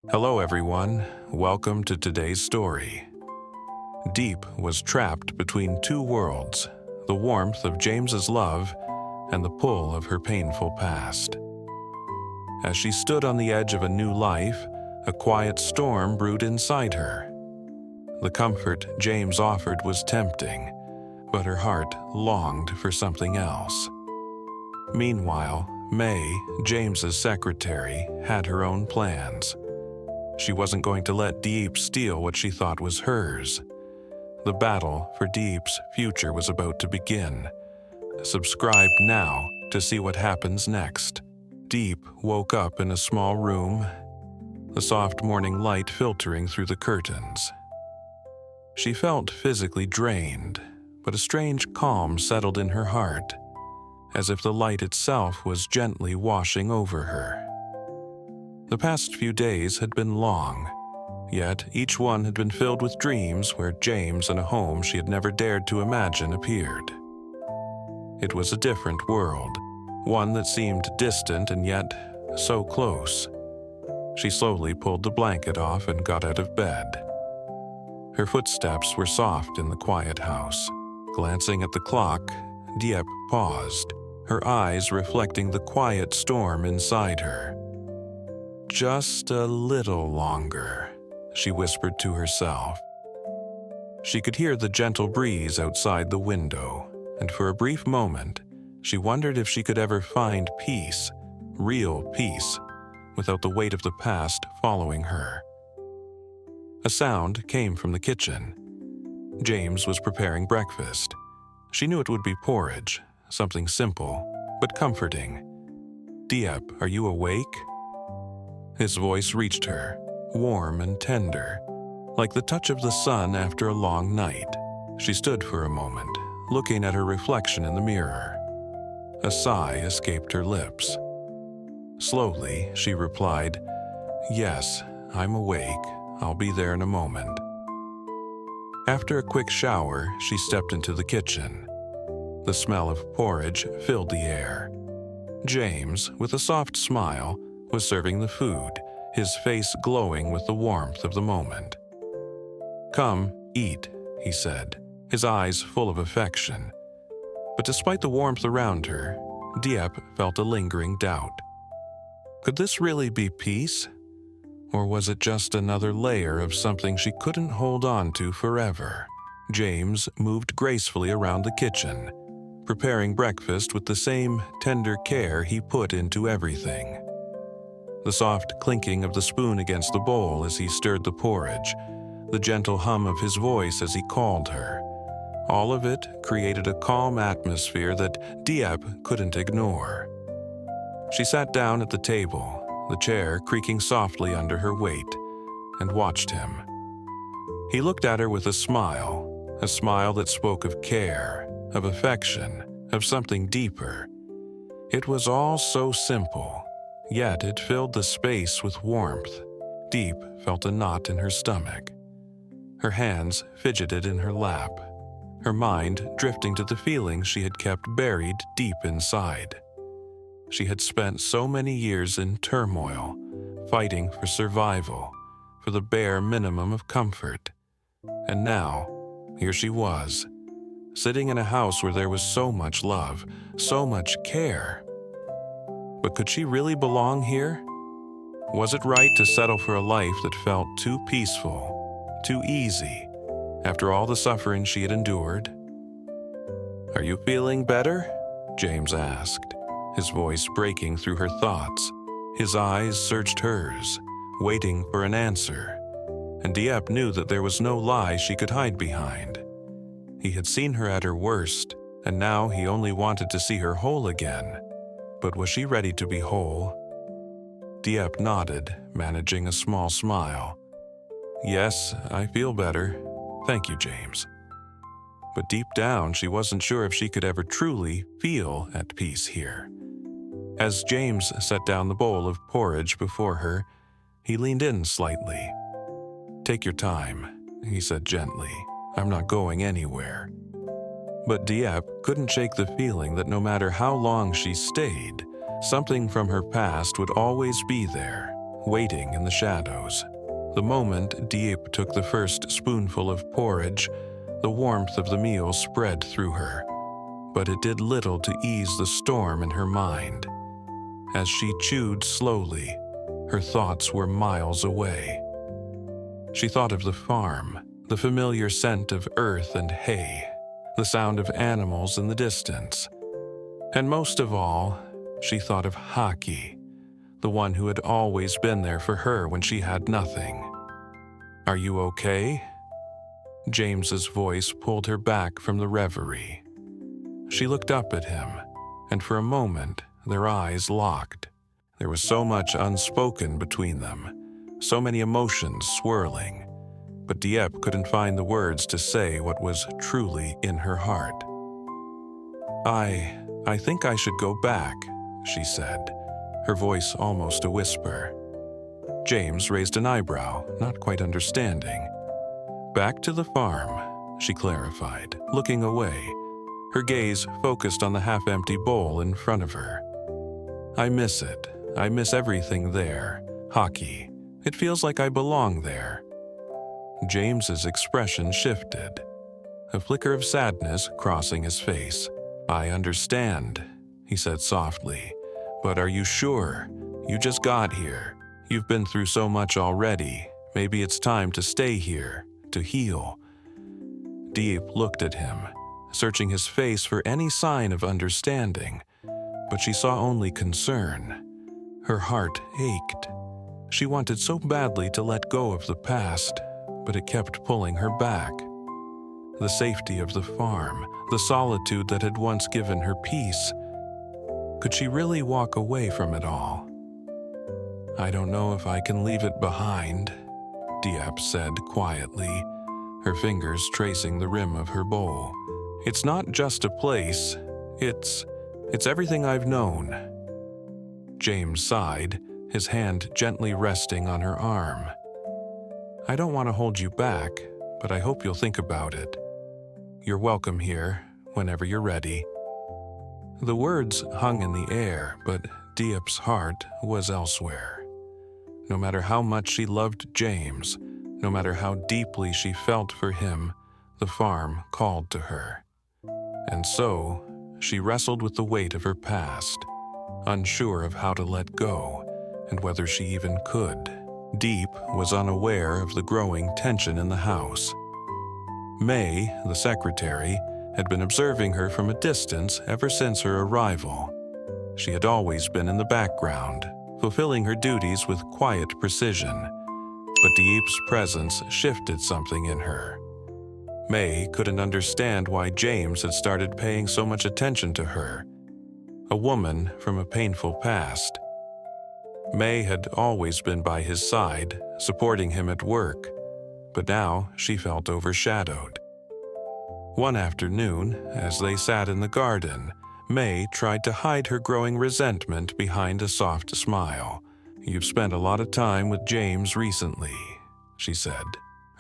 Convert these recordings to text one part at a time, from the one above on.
Hello everyone, welcome to today's story. Diep was trapped between two worlds, the warmth of James's love and the pull of her painful past. As she stood on the edge of a new life, a quiet storm brewed inside her. The comfort James offered was tempting, but her heart longed for something else. Meanwhile, May, James's secretary, had her own plans. She wasn't going to let Diep steal what she thought was hers. The battle for Diep's future was about to begin. Subscribe now to see what happens next. Diep woke up in a small room, the soft morning light filtering through the curtains. She felt physically drained, but a strange calm settled in her heart, as if the light itself was gently washing over her. The past few days had been long, yet each one had been filled with dreams where James and a home she had never dared to imagine appeared. It was a different world, one that seemed distant and yet so close. She slowly pulled the blanket off and got out of bed. Her footsteps were soft in the quiet house. Glancing at the clock, Diep paused, her eyes reflecting the quiet storm inside her. "Just a little longer," she whispered to herself. She could hear the gentle breeze outside the window, and for a brief moment, she wondered if she could ever find peace, real peace, without the weight of the past following her. A sound came from the kitchen. James was preparing breakfast. She knew it would be porridge, something simple, but comforting. "Diep, are you awake?" His voice reached her, warm and tender, like the touch of the sun after a long night. She stood for a moment, looking at her reflection in the mirror. A sigh escaped her lips. Slowly, she replied, "Yes, I'm awake. I'll be there in a moment." After a quick shower, she stepped into the kitchen. The smell of porridge filled the air. James, with a soft smile, was serving the food, his face glowing with the warmth of the moment. "Come, eat," he said, his eyes full of affection. But despite the warmth around her, Diep felt a lingering doubt. Could this really be peace? Or was it just another layer of something she couldn't hold on to forever? James moved gracefully around the kitchen, preparing breakfast with the same tender care he put into everything. The soft clinking of the spoon against the bowl as he stirred the porridge, the gentle hum of his voice as he called her, all of it created a calm atmosphere that Diep couldn't ignore. She sat down at the table, the chair creaking softly under her weight, and watched him. He looked at her with a smile that spoke of care, of affection, of something deeper. It was all so simple, yet it filled the space with warmth. Diep felt a knot in her stomach. Her hands fidgeted in her lap, her mind drifting to the feelings she had kept buried deep inside. She had spent so many years in turmoil, fighting for survival, for the bare minimum of comfort. And now, here she was, sitting in a house where there was so much love, so much care. But could she really belong here? Was it right to settle for a life that felt too peaceful, too easy, after all the suffering she had endured? "Are you feeling better?" James asked, his voice breaking through her thoughts. His eyes searched hers, waiting for an answer, and Diep knew that there was no lie she could hide behind. He had seen her at her worst, and now he only wanted to see her whole again. But was she ready to be whole? Diep nodded, managing a small smile. "Yes, I feel better. Thank you, James." But deep down, she wasn't sure if she could ever truly feel at peace here. As James set down the bowl of porridge before her, he leaned in slightly. "Take your time," he said gently. "I'm not going anywhere." But Diep couldn't shake the feeling that no matter how long she stayed, something from her past would always be there, waiting in the shadows. The moment Diep took the first spoonful of porridge, the warmth of the meal spread through her, but it did little to ease the storm in her mind. As she chewed slowly, her thoughts were miles away. She thought of the farm, the familiar scent of earth and hay, the sound of animals in the distance. And most of all, she thought of Haki, the one who had always been there for her when she had nothing. "Are you okay?" James's voice pulled her back from the reverie. She looked up at him, and for a moment their eyes locked. There was so much unspoken between them, so many emotions swirling, but Diep couldn't find the words to say what was truly in her heart. I think I should go back," she said, her voice almost a whisper. James raised an eyebrow, not quite understanding. "Back to the farm," she clarified, looking away, her gaze focused on the half-empty bowl in front of her. "I miss it. I miss everything there. Haki. It feels like I belong there." James's expression shifted, a flicker of sadness crossing his face. "I understand," he said softly, "but are you sure? You just got here. You've been through so much already. Maybe it's time to stay here, to heal." Diep looked at him, searching his face for any sign of understanding, but she saw only concern. Her heart ached. She wanted so badly to let go of the past, but it kept pulling her back. The safety of the farm, the solitude that had once given her peace. Could she really walk away from it all? "I don't know if I can leave it behind," Diep said quietly, her fingers tracing the rim of her bowl. "It's not just a place. It's everything I've known." James sighed, his hand gently resting on her arm. "I don't want to hold you back, but I hope you'll think about it. You're welcome here, whenever you're ready." The words hung in the air, but Diep's heart was elsewhere. No matter how much she loved James, no matter how deeply she felt for him, the farm called to her. And so, she wrestled with the weight of her past, unsure of how to let go, and whether she even could. Diep was unaware of the growing tension in the house. May, the secretary, had been observing her from a distance ever since her arrival. She had always been in the background, fulfilling her duties with quiet precision, but Diep's presence shifted something in her. May couldn't understand why James had started paying so much attention to her, a woman from a painful past. May had always been by his side, supporting him at work, but now she felt overshadowed. One afternoon, as they sat in the garden, May tried to hide her growing resentment behind a soft smile. "You've spent a lot of time with James recently," she said,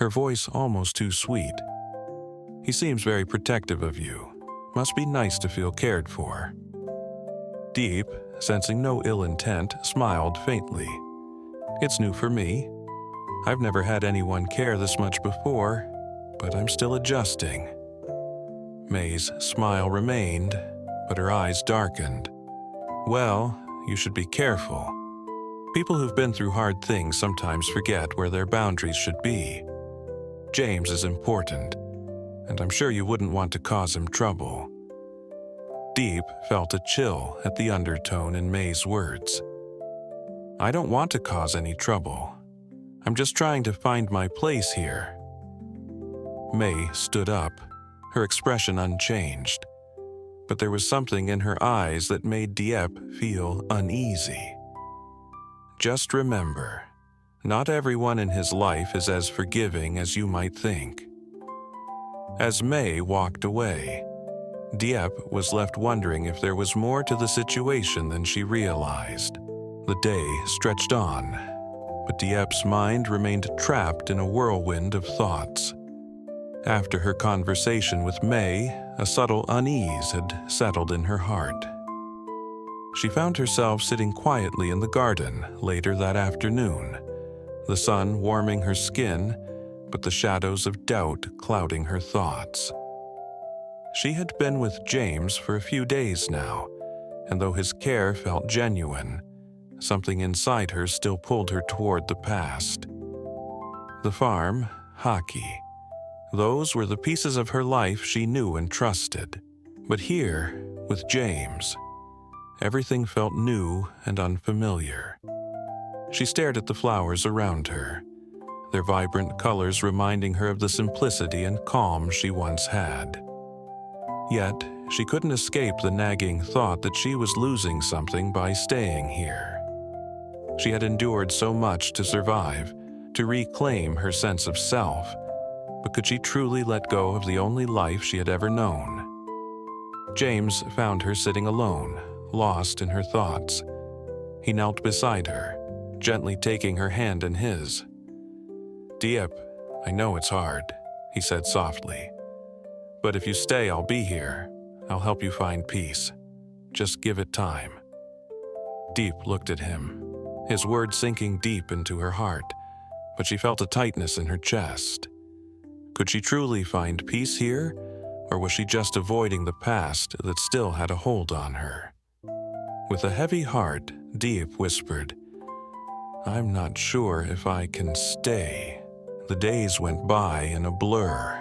her voice almost too sweet. "He seems very protective of you. Must be nice to feel cared for." Diep, sensing no ill intent, smiled faintly. "It's new for me. I've never had anyone care this much before, but I'm still adjusting." May's smile remained, but her eyes darkened. "Well, you should be careful. People who've been through hard things sometimes forget where their boundaries should be. James is important, and I'm sure you wouldn't want to cause him trouble." Diep felt a chill at the undertone in May's words. "I don't want to cause any trouble. I'm just trying to find my place here." May stood up, her expression unchanged, but there was something in her eyes that made Diep feel uneasy. "Just remember, not everyone in his life is as forgiving as you might think." As May walked away, Diep was left wondering if there was more to the situation than she realized. The day stretched on, but Diep's mind remained trapped in a whirlwind of thoughts. After her conversation with May, a subtle unease had settled in her heart. She found herself sitting quietly in the garden later that afternoon, the sun warming her skin, but the shadows of doubt clouding her thoughts. She had been with James for a few days now, and though his care felt genuine, something inside her still pulled her toward the past. The farm, hockey. Those were the pieces of her life she knew and trusted. But here, with James, everything felt new and unfamiliar. She stared at the flowers around her, their vibrant colors reminding her of the simplicity and calm she once had. Yet, she couldn't escape the nagging thought that she was losing something by staying here. She had endured so much to survive, to reclaim her sense of self, but could she truly let go of the only life she had ever known? James found her sitting alone, lost in her thoughts. He knelt beside her, gently taking her hand in his. "Diep, I know it's hard," he said softly. "But if you stay, I'll be here. I'll help you find peace. Just give it time." Diep looked at him, his words sinking deep into her heart, but she felt a tightness in her chest. Could she truly find peace here, or was she just avoiding the past that still had a hold on her? With a heavy heart, Diep whispered, "I'm not sure if I can stay." The days went by in a blur,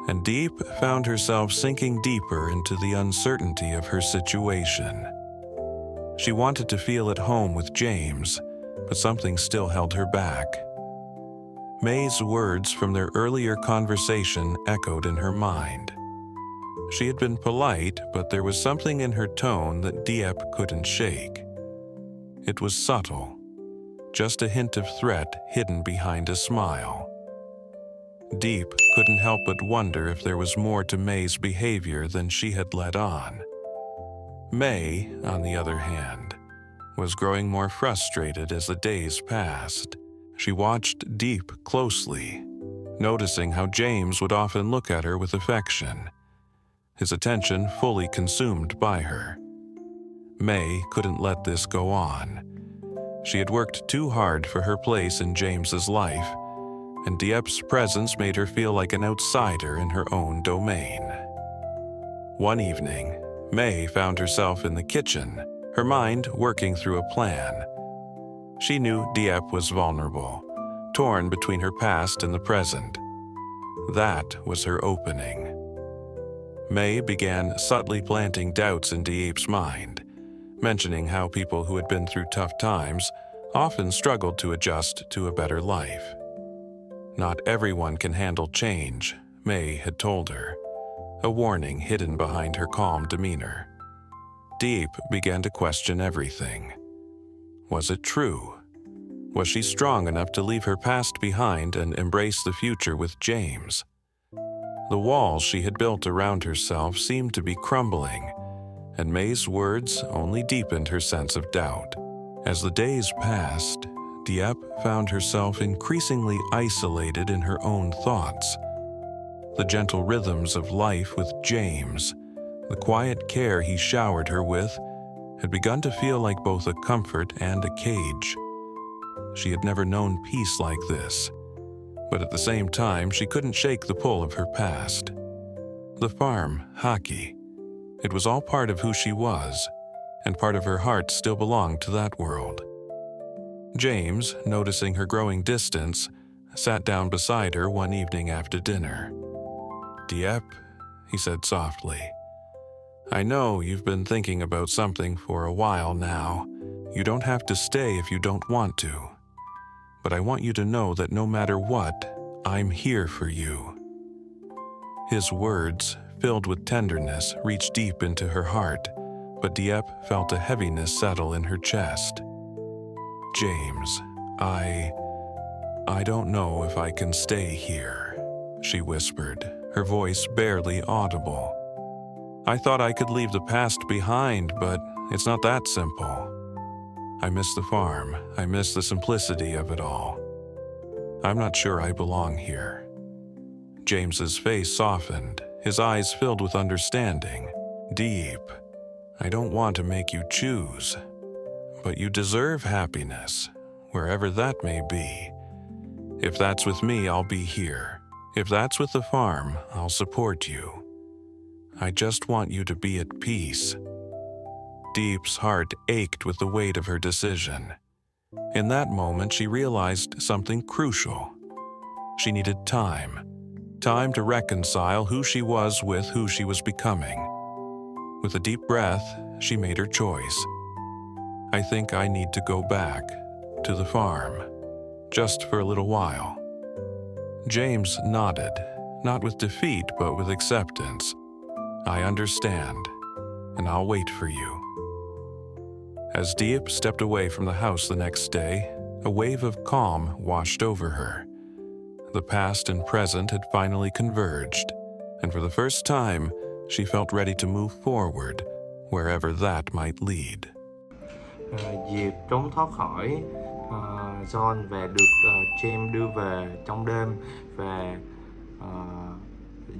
and Diep found herself sinking deeper into the uncertainty of her situation. She wanted to feel at home with James, but something still held her back. May's words from their earlier conversation echoed in her mind. She had been polite, but there was something in her tone that Diep couldn't shake. It was subtle, just a hint of threat hidden behind a smile. Diep couldn't help but wonder if there was more to May's behavior than she had let on. May, on the other hand, was growing more frustrated as the days passed. She watched Diep closely, noticing how James would often look at her with affection, his attention fully consumed by her. May couldn't let this go on. She had worked too hard for her place in James's life, and Diep's presence made her feel like an outsider in her own domain. One evening, May found herself in the kitchen, her mind working through a plan. She knew Diep was vulnerable, torn between her past and the present. That was her opening. May began subtly planting doubts in Diep's mind, mentioning how people who had been through tough times often struggled to adjust to a better life. Not everyone can handle change, May had told her, a warning hidden behind her calm demeanor. Diep began to question everything. Was it true? Was she strong enough to leave her past behind and embrace the future with James? The walls she had built around herself seemed to be crumbling, and May's words only deepened her sense of doubt. As the days passed, Diep found herself increasingly isolated in her own thoughts. The gentle rhythms of life with James, the quiet care he showered her with, had begun to feel like both a comfort and a cage. She had never known peace like this, but at the same time she couldn't shake the pull of her past. The farm, hockey, it was all part of who she was, and part of her heart still belonged to that world. James, noticing her growing distance, sat down beside her one evening after dinner. "Diep," he said softly, "I know you've been thinking about something for a while now. You don't have to stay if you don't want to. But I want you to know that no matter what, I'm here for you." His words, filled with tenderness, reached deep into her heart, but Diep felt a heaviness settle in her chest. "James, I don't know if I can stay here," she whispered, her voice barely audible. "I thought I could leave the past behind, but it's not that simple. I miss the farm. I miss the simplicity of it all. I'm not sure I belong here." James's face softened, his eyes filled with understanding. "Diep, I don't want to make you choose, but you deserve happiness, wherever that may be. If that's with me, I'll be here. If that's with the farm, I'll support you. I just want you to be at peace." Diep's heart ached with the weight of her decision. In that moment, she realized something crucial. She needed time to reconcile who she was with who she was becoming. With a deep breath, she made her choice. "I think I need to go back to the farm, just for a little while." James nodded, not with defeat but with acceptance. "I understand, and I'll wait for you." As Diep stepped away from the house the next day, a wave of calm washed over her. The past and present had finally converged, and for the first time, she felt ready to move forward, wherever that might lead. Diệp trốn thoát khỏi John và được James đưa về trong đêm, và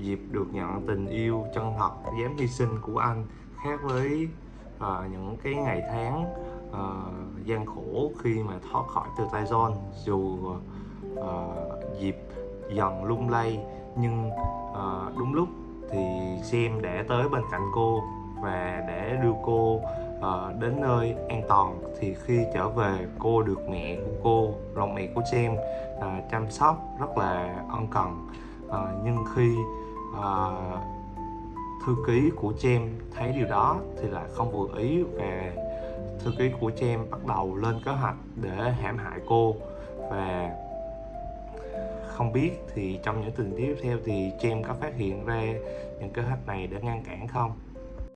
Diệp được nhận tình yêu chân thật, dám hy sinh của anh, khác với những cái ngày tháng gian khổ khi mà thoát khỏi từ tay John. Dù Diệp dần lung lay, nhưng đúng lúc thì James đã tới bên cạnh cô và để đưa cô đến nơi an toàn. Thì khi trở về, cô được mẹ của cô, lòng mẹ của James chăm sóc rất là ân cần. Nhưng khi thư ký của James thấy điều đó thì lại không vừa ý, và thư ký của James bắt đầu lên kế hoạch để hãm hại cô. Và không biết thì trong những tình tiết tiếp theo thì James có phát hiện ra những kế hoạch này để ngăn cản không?